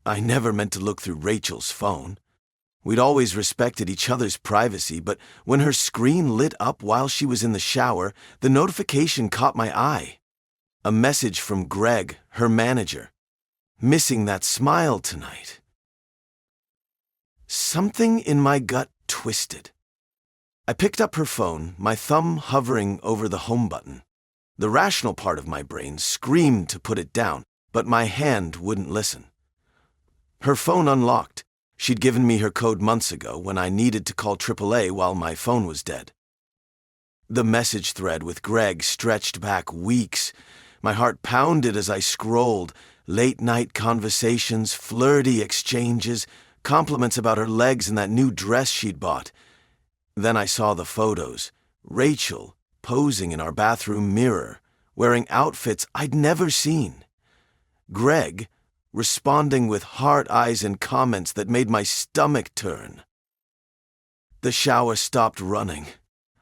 I never meant to look through Rachel's phone. We'd always respected each other's privacy, but when her screen lit up while she was in the shower, the notification caught my eye. A message from Greg, her manager. Missing that smile tonight. Something in my gut twisted. I picked up her phone, my thumb hovering over the home button. The rational part of my brain screamed to put it down, but my hand wouldn't listen. Her phone unlocked. She'd given me her code months ago when I needed to call AAA while my phone was dead. The message thread with Greg stretched back weeks. My heart pounded as I scrolled. Late-night conversations, flirty exchanges, compliments about her legs and that new dress she'd bought. Then I saw the photos. Rachel posing in our bathroom mirror, wearing outfits I'd never seen. Greg responding with heart eyes and comments that made my stomach turn. The shower stopped running.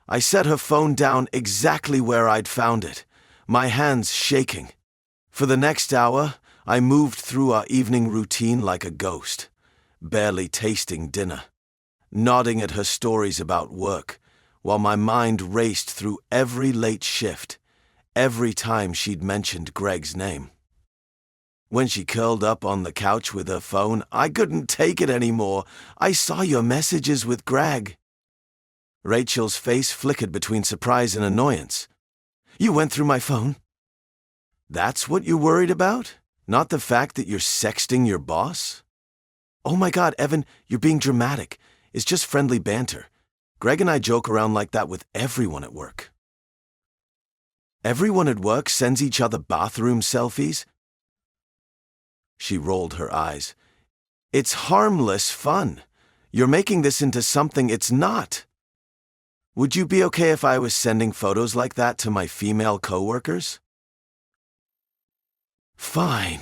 I set her phone down exactly where I'd found it, my hands shaking. For the next hour, I moved through our evening routine like a ghost, barely tasting dinner, nodding at her stories about work, while my mind raced through every late shift, every time she'd mentioned Greg's name. When she curled up on the couch with her phone, I couldn't take it anymore. I saw your messages with Greg. Rachel's face flickered between surprise and annoyance. You went through my phone? That's what you're worried about? Not the fact that you're sexting your boss? Oh my God, Evan, you're being dramatic. It's just friendly banter. Greg and I joke around like that with everyone at work. Everyone at work sends each other bathroom selfies? She rolled her eyes. It's harmless fun. You're making this into something it's not. Would you be okay if I was sending photos like that to my female coworkers? Fine,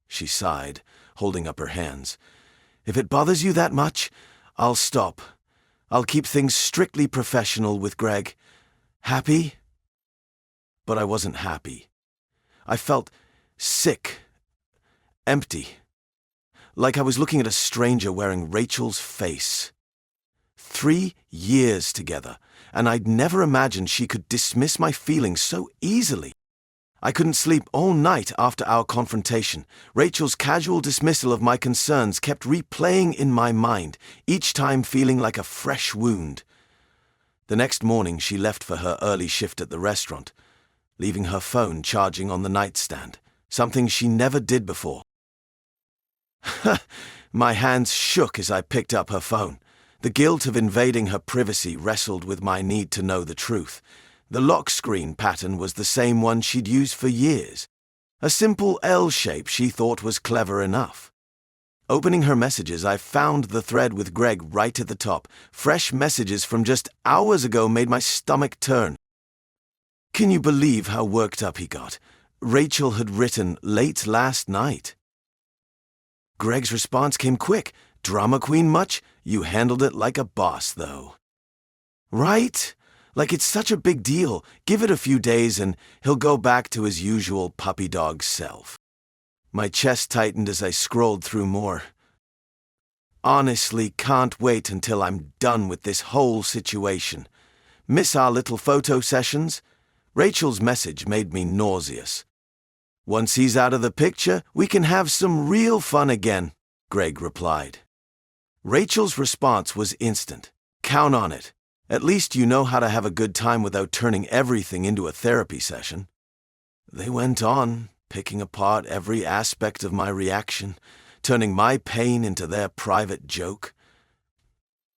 she sighed, holding up her hands. If it bothers you that much, I'll stop. I'll keep things strictly professional with Greg. Happy? But I wasn't happy. I felt sick. Empty. Like I was looking at a stranger wearing Rachel's face. 3 years together, and I'd never imagined she could dismiss my feelings so easily. I couldn't sleep all night after our confrontation. Rachel's casual dismissal of my concerns kept replaying in my mind, each time feeling like a fresh wound. The next morning she left for her early shift at the restaurant, leaving her phone charging on the nightstand, something she never did before. My hands shook as I picked up her phone. The guilt of invading her privacy wrestled with my need to know the truth. The lock screen pattern was the same one she'd used for years. A simple L shape she thought was clever enough. Opening her messages, I found the thread with Greg right at the top. Fresh messages from just hours ago made my stomach turn. Can you believe how worked up he got? Rachel had written late last night. Greg's response came quick. Drama queen much? You handled it like a boss, though. Right? Like it's such a big deal. Give it a few days and he'll go back to his usual puppy dog self. My chest tightened as I scrolled through more. Honestly, can't wait until I'm done with this whole situation. Miss our little photo sessions? Rachel's message made me nauseous. Once he's out of the picture, we can have some real fun again, Greg replied. Rachel's response was instant. Count on it. At least you know how to have a good time without turning everything into a therapy session. They went on, picking apart every aspect of my reaction, turning my pain into their private joke.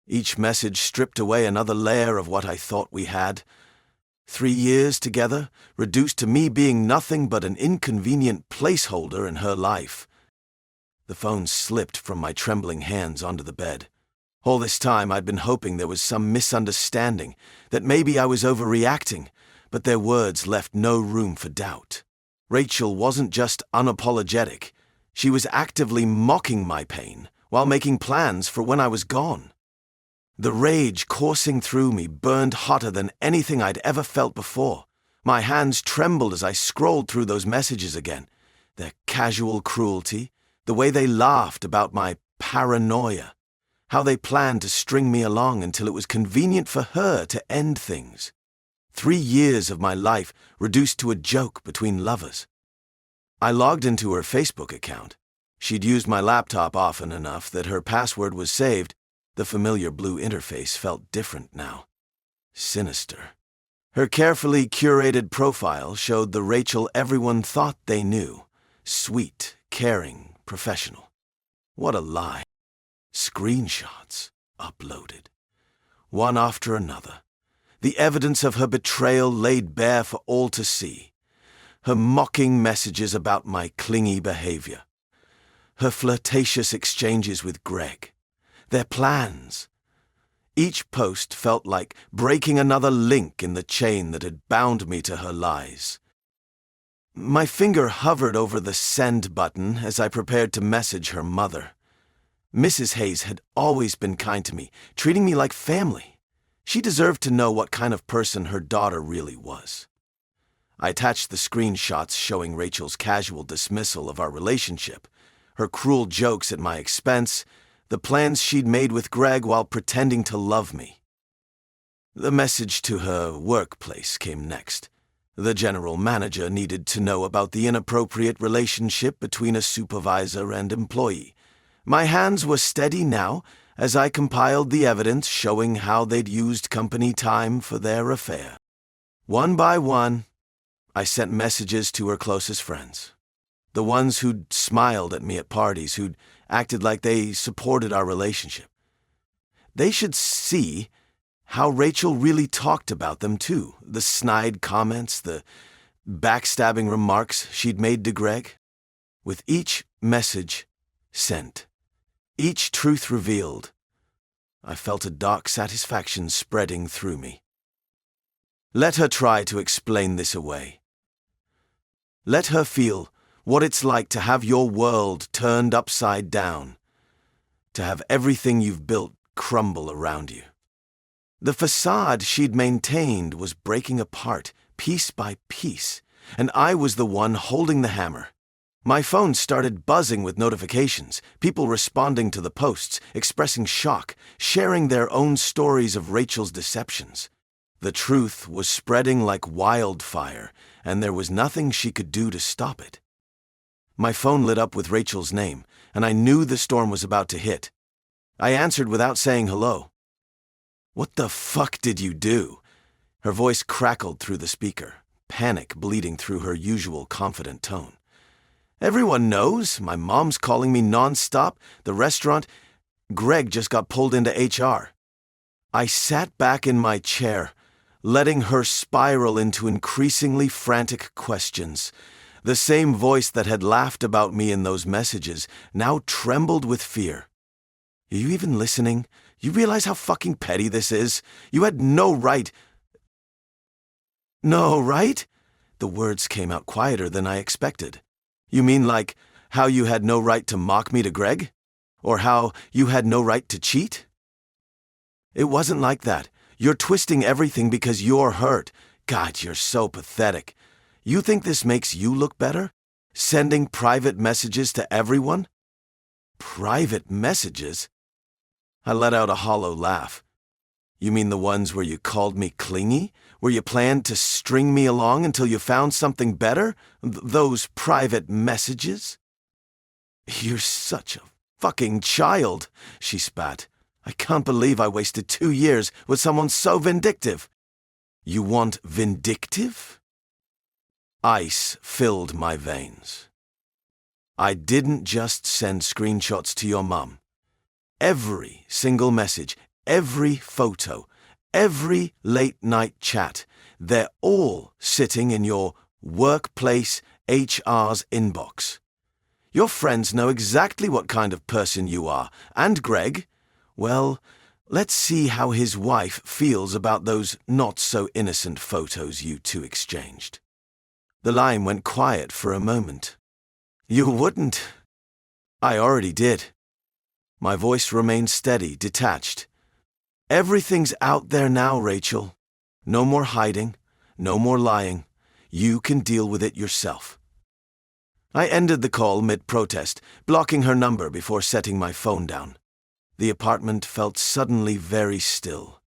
Each message stripped away another layer of what I thought we had. 3 years together, reduced to me being nothing but an inconvenient placeholder in her life. The phone slipped from my trembling hands onto the bed. All this time I'd been hoping there was some misunderstanding, that maybe I was overreacting, but their words left no room for doubt. Rachel wasn't just unapologetic. She was actively mocking my pain, while making plans for when I was gone. The rage coursing through me burned hotter than anything I'd ever felt before. My hands trembled as I scrolled through those messages again. Their casual cruelty, The way they laughed about my paranoia. How they planned to string me along until it was convenient for her to end things. 3 years of my life reduced to a joke between lovers. I logged into her Facebook account. She'd used my laptop often enough that her password was saved. The familiar blue interface felt different now. Sinister. Her carefully curated profile showed the Rachel everyone thought they knew. Sweet, caring, professional. What a lie. Screenshots uploaded. One after another. The evidence of her betrayal laid bare for all to see. Her mocking messages about my clingy behavior. Her flirtatious exchanges with Greg. Their plans. Each post felt like breaking another link in the chain that had bound me to her lies. My finger hovered over the send button as I prepared to message her mother. Mrs. Hayes had always been kind to me, treating me like family. She deserved to know what kind of person her daughter really was. I attached the screenshots showing Rachel's casual dismissal of our relationship, her cruel jokes at my expense, the plans she'd made with Greg while pretending to love me. The message to her workplace came next. The general manager needed to know about the inappropriate relationship between a supervisor and employee. My hands were steady now as I compiled the evidence showing how they'd used company time for their affair. One by one, I sent messages to her closest friends. The ones who'd smiled at me at parties, who'd acted like they supported our relationship. They should see how Rachel really talked about them too. The snide comments, the backstabbing remarks she'd made to Greg. With each message sent, each truth revealed, I felt a dark satisfaction spreading through me. Let her try to explain this away. Let her feel what it's like to have your world turned upside down, to have everything you've built crumble around you. The facade she'd maintained was breaking apart, piece by piece, and I was the one holding the hammer. My phone started buzzing with notifications, people responding to the posts, expressing shock, sharing their own stories of Rachel's deceptions. The truth was spreading like wildfire, and there was nothing she could do to stop it. My phone lit up with Rachel's name, and I knew the storm was about to hit. I answered without saying hello. "What the fuck did you do?" Her voice crackled through the speaker, panic bleeding through her usual confident tone. "Everyone knows. My mom's calling me nonstop. The restaurant. Greg just got pulled into HR." I sat back in my chair, letting her spiral into increasingly frantic questions. The same voice that had laughed about me in those messages now trembled with fear. "Are you even listening? You realize how fucking petty this is? You had no right." "No right?" The words came out quieter than I expected. "You mean like how you had no right to mock me to Greg? Or how you had no right to cheat?" "It wasn't like that. You're twisting everything because you're hurt. God, you're so pathetic. You think this makes you look better? Sending private messages to everyone?" "Private messages?" I let out a hollow laugh. "You mean the ones where you called me clingy? Where you planned to string me along until you found something better? Those private messages?" "You're such a fucking child," she spat. "I can't believe I wasted 2 years with someone so vindictive." "You want vindictive?" Ice filled my veins. "I didn't just send screenshots to your mum. Every single message, every photo, every late-night chat, they're all sitting in your workplace HR's inbox. Your friends know exactly what kind of person you are, and Greg. Well, let's see how his wife feels about those not-so-innocent photos you two exchanged." The line went quiet for a moment. "You wouldn't." "I already did." My voice remained steady, detached. "Everything's out there now, Rachel. No more hiding, no more lying. You can deal with it yourself." I ended the call mid-protest, blocking her number before setting my phone down. The apartment felt suddenly very still.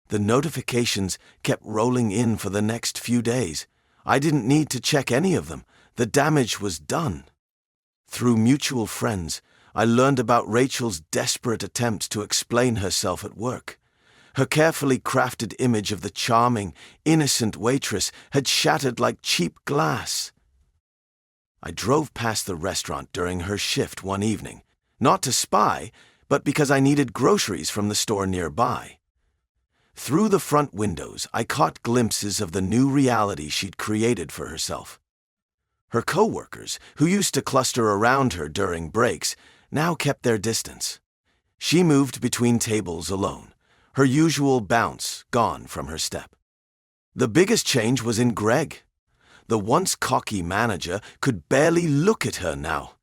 The notifications kept rolling in for the next few days. I didn't need to check any of them. The damage was done. Through mutual friends, I learned about Rachel's desperate attempts to explain herself at work. Her carefully crafted image of the charming, innocent waitress had shattered like cheap glass. I drove past the restaurant during her shift one evening, not to spy, but because I needed groceries from the store nearby. Through the front windows, I caught glimpses of the new reality she'd created for herself. Her co-workers, who used to cluster around her during breaks, now kept their distance. She moved between tables alone, her usual bounce gone from her step. The biggest change was in Greg. The once cocky manager could barely look at her now.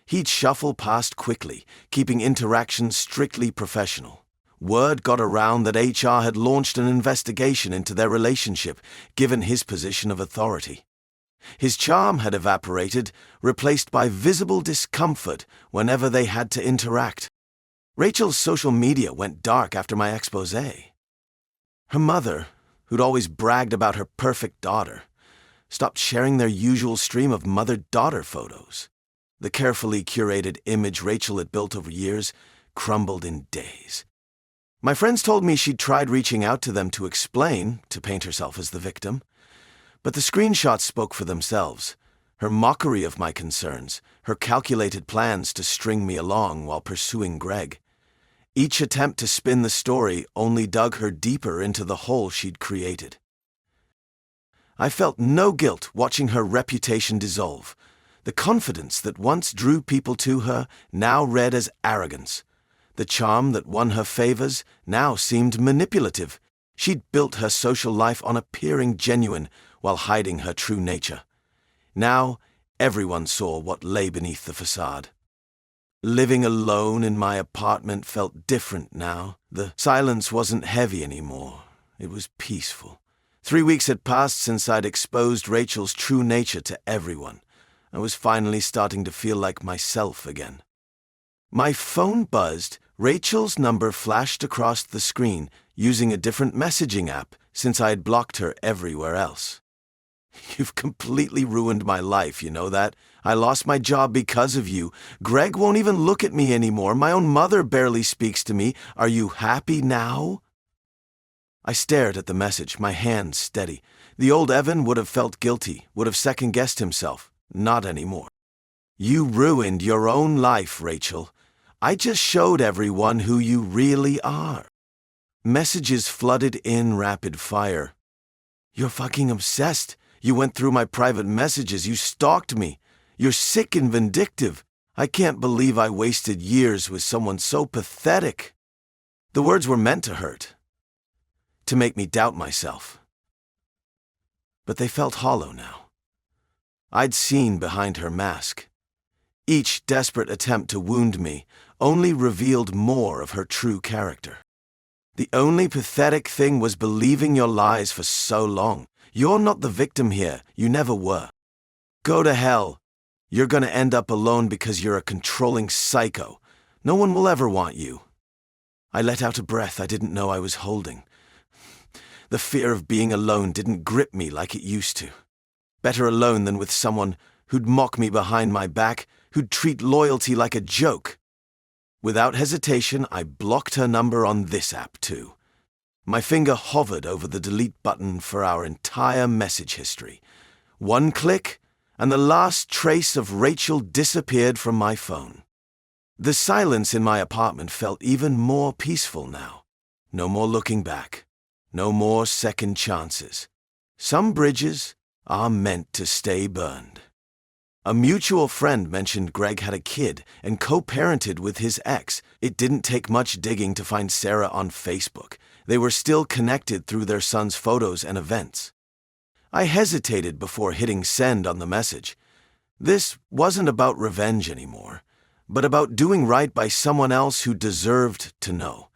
He'd shuffle past quickly, keeping interactions strictly professional. Word got around that HR had launched an investigation into their relationship, given his position of authority. His charm had evaporated, replaced by visible discomfort whenever they had to interact. Rachel's social media went dark after my exposé. Her mother, who'd always bragged about her perfect daughter, stopped sharing their usual stream of mother-daughter photos. The carefully curated image Rachel had built over years crumbled in days. My friends told me she'd tried reaching out to them to explain, to paint herself as the victim. But the screenshots spoke for themselves. Her mockery of my concerns, her calculated plans to string me along while pursuing Greg. Each attempt to spin the story only dug her deeper into the hole she'd created. I felt no guilt watching her reputation dissolve. The confidence that once drew people to her now read as arrogance. The charm that won her favors now seemed manipulative. She'd built her social life on appearing genuine while hiding her true nature. Now, everyone saw what lay beneath the facade. Living alone in my apartment felt different now. The silence wasn't heavy anymore. It was peaceful. 3 weeks had passed since I'd exposed Rachel's true nature to everyone. I was finally starting to feel like myself again. My phone buzzed. Rachel's number flashed across the screen using a different messaging app since I had blocked her everywhere else. You've completely ruined my life, you know that? I lost my job because of you. Greg won't even look at me anymore. My own mother barely speaks to me. Are you happy now? I stared at the message, my hands steady. The old Evan would have felt guilty, would have second-guessed himself. Not anymore. You ruined your own life, Rachel. I just showed everyone who you really are. Messages flooded in rapid fire. You're fucking obsessed. You went through my private messages. You stalked me. You're sick and vindictive. I can't believe I wasted years with someone so pathetic. The words were meant to hurt, to make me doubt myself. But they felt hollow now. I'd seen behind her mask. Each desperate attempt to wound me only revealed more of her true character. The only pathetic thing was believing your lies for so long. You're not the victim here. You never were. Go to hell. You're gonna end up alone because you're a controlling psycho. No one will ever want you. I let out a breath I didn't know I was holding. The fear of being alone didn't grip me like it used to. Better alone than with someone who'd mock me behind my back, who'd treat loyalty like a joke. Without hesitation, I blocked her number on this app too. My finger hovered over the delete button for our entire message history. One click, and the last trace of Rachel disappeared from my phone. The silence in my apartment felt even more peaceful now. No more looking back. No more second chances. Some bridges are meant to stay burned. A mutual friend mentioned Greg had a kid and co-parented with his ex. It didn't take much digging to find Sarah on Facebook. They were still connected through their son's photos and events. I hesitated before hitting send on the message. This wasn't about revenge anymore, but about doing right by someone else who deserved to know.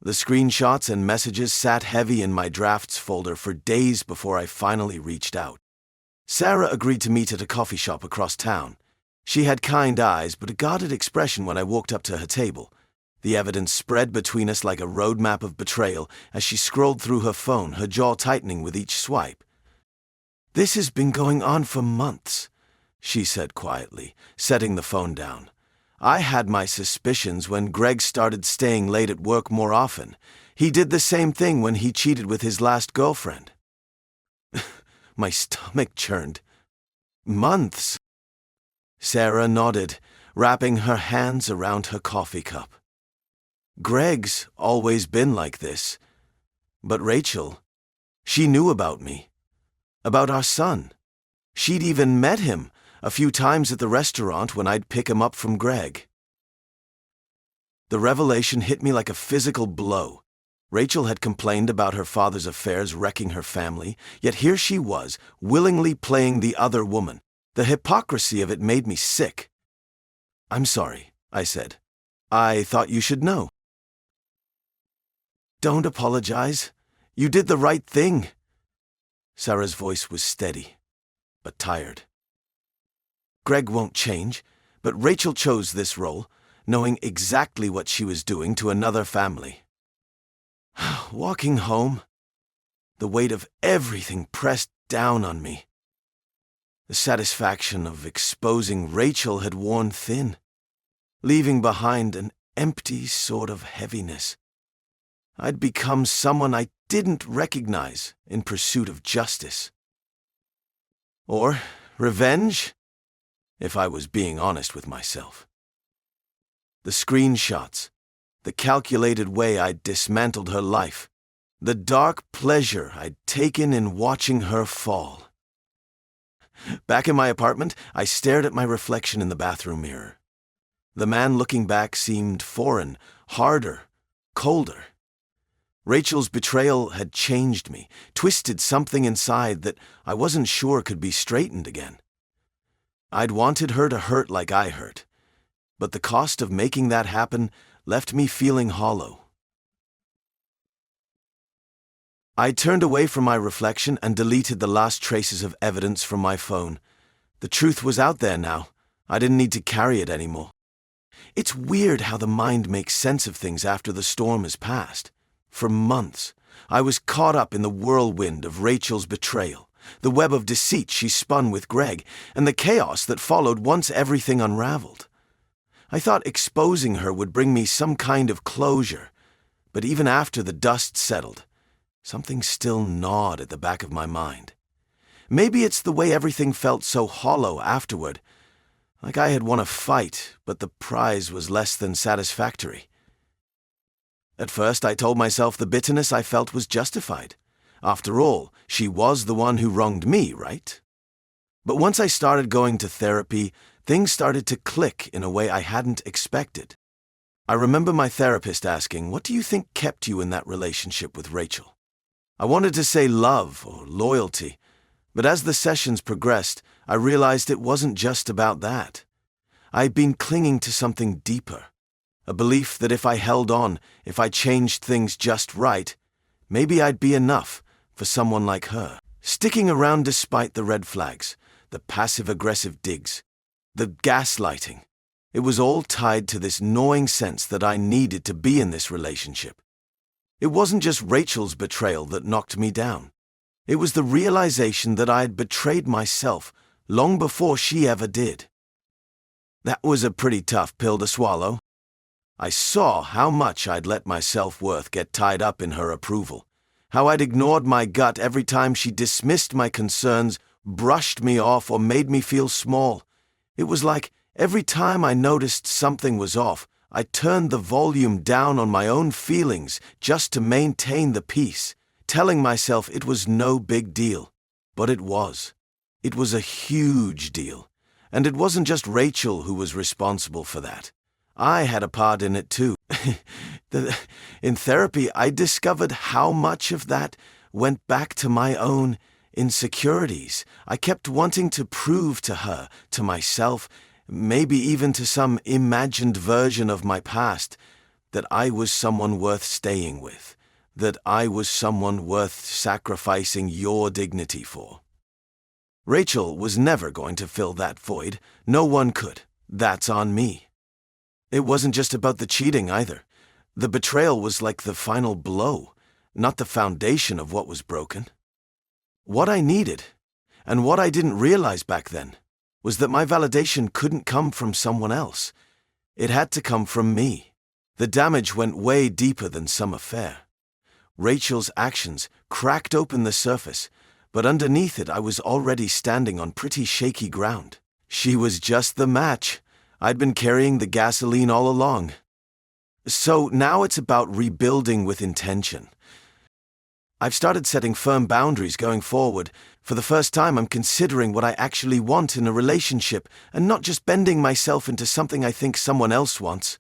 The screenshots and messages sat heavy in my drafts folder for days before I finally reached out. Sarah agreed to meet at a coffee shop across town. She had kind eyes but a guarded expression when I walked up to her table. The evidence spread between us like a roadmap of betrayal as she scrolled through her phone, her jaw tightening with each swipe. "This has been going on for months," she said quietly, setting the phone down. "I had my suspicions when Greg started staying late at work more often. He did the same thing when he cheated with his last girlfriend." My stomach churned. "Months?" Sarah nodded, wrapping her hands around her coffee cup. "Greg's always been like this. But Rachel, she knew about me. About our son. She'd even met him a few times at the restaurant when I'd pick him up from Greg." The revelation hit me like a physical blow. Rachel had complained about her father's affairs wrecking her family, yet here she was, willingly playing the other woman. The hypocrisy of it made me sick. "I'm sorry," I said. "I thought you should know." "Don't apologize. You did the right thing." Sarah's voice was steady, but tired. "Greg won't change, but Rachel chose this role, knowing exactly what she was doing to another family." Walking home, the weight of everything pressed down on me. The satisfaction of exposing Rachel had worn thin, leaving behind an empty sort of heaviness. I'd become someone I didn't recognize in pursuit of justice. Or revenge, if I was being honest with myself. The screenshots, the calculated way I'd dismantled her life, the dark pleasure I'd taken in watching her fall. Back in my apartment, I stared at my reflection in the bathroom mirror. The man looking back seemed foreign, harder, colder. Rachel's betrayal had changed me, twisted something inside that I wasn't sure could be straightened again. I'd wanted her to hurt like I hurt, but the cost of making that happen left me feeling hollow. I turned away from my reflection and deleted the last traces of evidence from my phone. The truth was out there now. I didn't need to carry it anymore. It's weird how the mind makes sense of things after the storm has passed. For months, I was caught up in the whirlwind of Rachel's betrayal, the web of deceit she spun with Greg, and the chaos that followed once everything unraveled. I thought exposing her would bring me some kind of closure, but even after the dust settled, something still gnawed at the back of my mind. Maybe it's the way everything felt so hollow afterward, like I had won a fight, but the prize was less than satisfactory. At first, I told myself the bitterness I felt was justified. After all, she was the one who wronged me, right? But once I started going to therapy, things started to click in a way I hadn't expected. I remember my therapist asking, "What do you think kept you in that relationship with Rachel?" I wanted to say love or loyalty, but as the sessions progressed, I realized it wasn't just about that. I'd been clinging to something deeper. A belief that if I held on, if I changed things just right, maybe I'd be enough for someone like her. Sticking around despite the red flags, the passive-aggressive digs, the gaslighting. It was all tied to this gnawing sense that I needed to be in this relationship. It wasn't just Rachel's betrayal that knocked me down. It was the realization that I had betrayed myself long before she ever did. That was a pretty tough pill to swallow. I saw how much I'd let my self-worth get tied up in her approval, how I'd ignored my gut every time she dismissed my concerns, brushed me off, or made me feel small. It was like every time I noticed something was off, I turned the volume down on my own feelings just to maintain the peace, telling myself it was no big deal. But it was. It was a huge deal. And it wasn't just Rachel who was responsible for that. I had a part in it too. In therapy, I discovered how much of that went back to my own insecurities. I kept wanting to prove to her, to myself, maybe even to some imagined version of my past, that I was someone worth staying with, that I was someone worth sacrificing your dignity for. Rachel was never going to fill that void. No one could. That's on me. It wasn't just about the cheating either. The betrayal was like the final blow, not the foundation of what was broken. What I needed, and what I didn't realize back then, was that my validation couldn't come from someone else. It had to come from me. The damage went way deeper than some affair. Rachel's actions cracked open the surface, but underneath it I was already standing on pretty shaky ground. She was just the match. I'd been carrying the gasoline all along. So now it's about rebuilding with intention. I've started setting firm boundaries going forward. For the first time, I'm considering what I actually want in a relationship and not just bending myself into something I think someone else wants.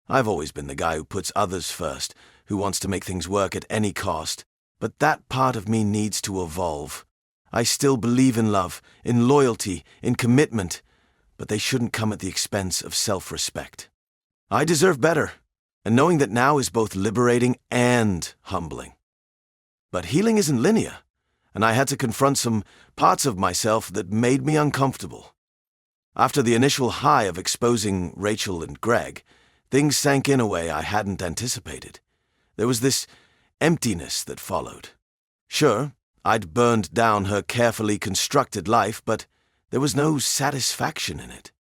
I've always been the guy who puts others first, who wants to make things work at any cost. But that part of me needs to evolve. I still believe in love, in loyalty, in commitment, but they shouldn't come at the expense of self-respect. I deserve better, and knowing that now is both liberating and humbling. But healing isn't linear, and I had to confront some parts of myself that made me uncomfortable. After the initial high of exposing Rachel and Greg, things sank in a way I hadn't anticipated. There was this emptiness that followed. Sure, I'd burned down her carefully constructed life, but there was no satisfaction in it.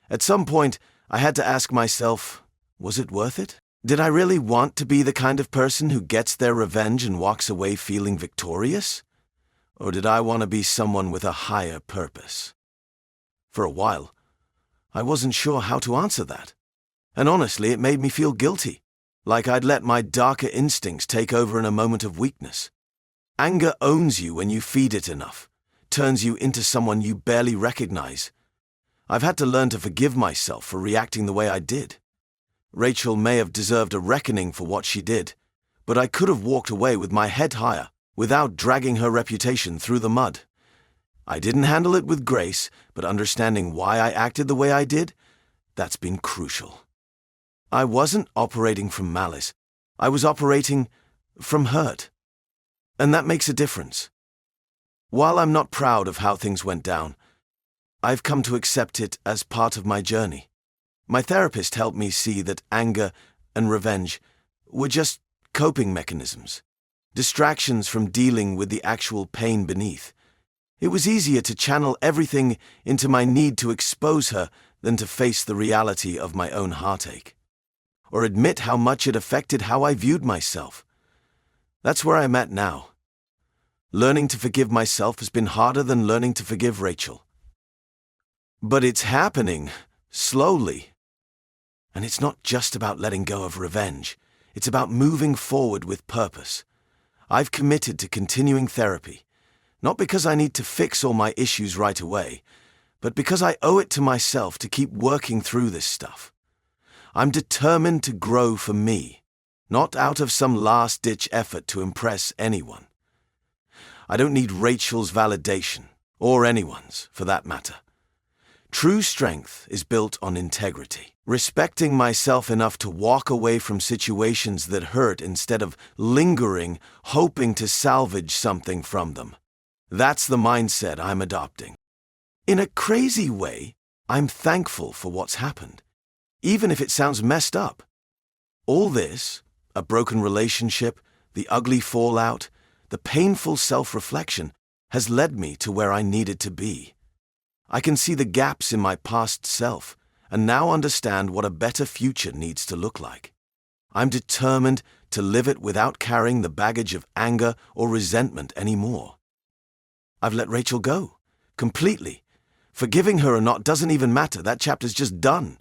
At some point, I had to ask myself, was it worth it? Did I really want to be the kind of person who gets their revenge and walks away feeling victorious? Or did I want to be someone with a higher purpose? For a while, I wasn't sure how to answer that. And honestly, it made me feel guilty, like I'd let my darker instincts take over in a moment of weakness. Anger owns you when you feed it enough, turns you into someone you barely recognize. I've had to learn to forgive myself for reacting the way I did. Rachel may have deserved a reckoning for what she did, but I could have walked away with my head higher without dragging her reputation through the mud. I didn't handle it with grace, but understanding why I acted the way I did, that's been crucial. I wasn't operating from malice. I was operating from hurt. And that makes a difference. While I'm not proud of how things went down, I've come to accept it as part of my journey. My therapist helped me see that anger and revenge were just coping mechanisms, distractions from dealing with the actual pain beneath. It was easier to channel everything into my need to expose her than to face the reality of my own heartache, or admit how much it affected how I viewed myself. That's where I'm at now. Learning to forgive myself has been harder than learning to forgive Rachel. But it's happening, slowly. And it's not just about letting go of revenge. It's about moving forward with purpose. I've committed to continuing therapy, not because I need to fix all my issues right away, but because I owe it to myself to keep working through this stuff. I'm determined to grow for me, not out of some last-ditch effort to impress anyone. I don't need Rachel's validation, or anyone's, for that matter. True strength is built on integrity, respecting myself enough to walk away from situations that hurt instead of lingering, hoping to salvage something from them. That's the mindset I'm adopting. In a crazy way, I'm thankful for what's happened, even if it sounds messed up. All this, a broken relationship, the ugly fallout, the painful self-reflection, has led me to where I needed to be. I can see the gaps in my past self, and now understand what a better future needs to look like. I'm determined to live it without carrying the baggage of anger or resentment anymore. I've let Rachel go, completely. Forgiving her or not doesn't even matter, that chapter's just done.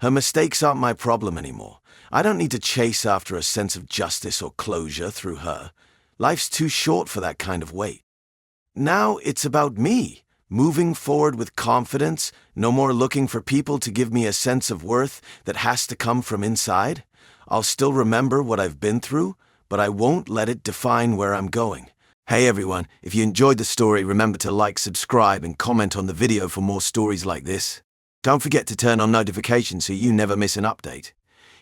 Her mistakes aren't my problem anymore. I don't need to chase after a sense of justice or closure through her. Life's too short for that kind of weight. Now it's about me. Moving forward with confidence, no more looking for people to give me a sense of worth that has to come from inside. I'll still remember what I've been through, but I won't let it define where I'm going. Hey everyone, if you enjoyed the story, remember to like, subscribe, and comment on the video for more stories like this. Don't forget to turn on notifications so you never miss an update.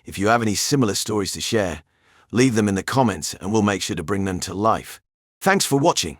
If you have any similar stories to share, leave them in the comments and we'll make sure to bring them to life. Thanks for watching.